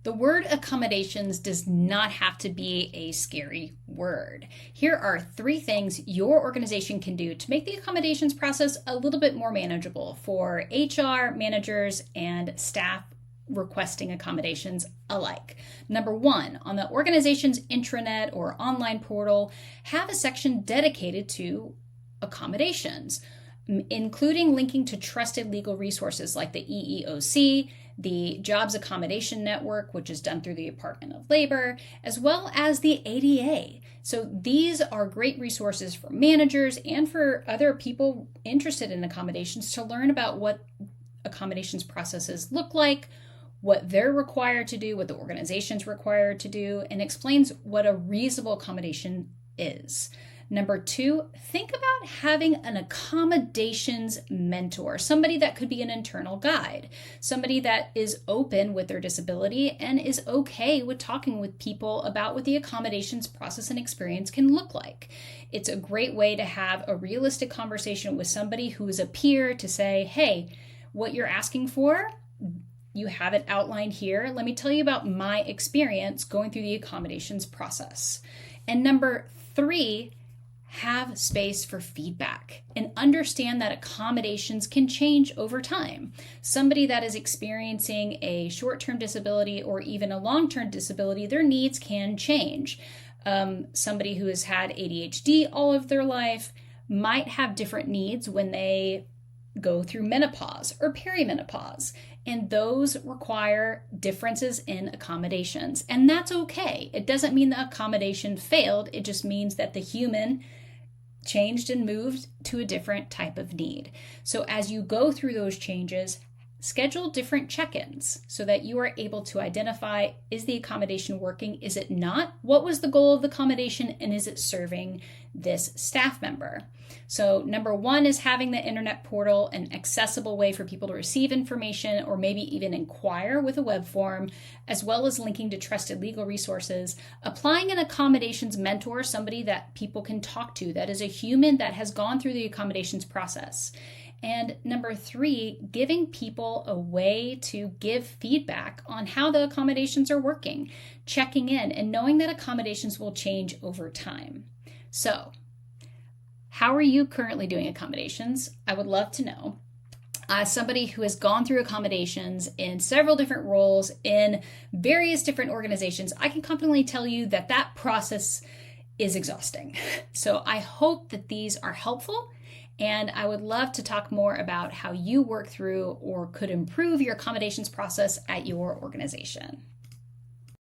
The word accommodations does not have to be a scary word. Here are 3 things your organization can do to make the accommodations process a little bit more manageable for HR, managers, and staff requesting accommodations alike. Number 1, on the organization's intranet or online portal, have a section dedicated to accommodations, including linking to trusted legal resources like the EEOC, the Jobs Accommodation Network, which is done through the Department of Labor, as well as the ADA. So these are great resources for managers and for other people interested in accommodations to learn about what accommodations processes look like, what they're required to do, what the organization's required to do, and explains what a reasonable accommodation is. Number 2, think about having an accommodations mentor, somebody that could be an internal guide, somebody that is open with their disability and is okay with talking with people about what the accommodations process and experience can look like. It's a great way to have a realistic conversation with somebody who is a peer to say, hey, what you're asking for, you have it outlined here. Let me tell you about my experience going through the accommodations process. And number 3, have space for feedback and understand that accommodations can change over time. Somebody that is experiencing a short-term disability or even a long-term disability, their needs can change. Somebody who has had ADHD all of their life might have different needs when they go through menopause or perimenopause, and those require differences in accommodations. And that's okay. It doesn't mean the accommodation failed. It just means that the human changed and moved to a different type of need. So as you go through those changes, schedule different check-ins so that you are able to identify, is the accommodation working? Is it not? What was the goal of the accommodation? And is it serving this staff member? So number 1 is having the internet portal, an accessible way for people to receive information or maybe even inquire with a web form, as well as linking to trusted legal resources, applying an accommodations mentor, somebody that people can talk to, that is a human that has gone through the accommodations process. And number 3, giving people a way to give feedback on how the accommodations are working, checking in and knowing that accommodations will change over time. So, how are you currently doing accommodations? I would love to know. As somebody who has gone through accommodations in several different roles in various different organizations, I can confidently tell you that that process is exhausting. So I hope that these are helpful, and I would love to talk more about how you work through or could improve your accommodations process at your organization.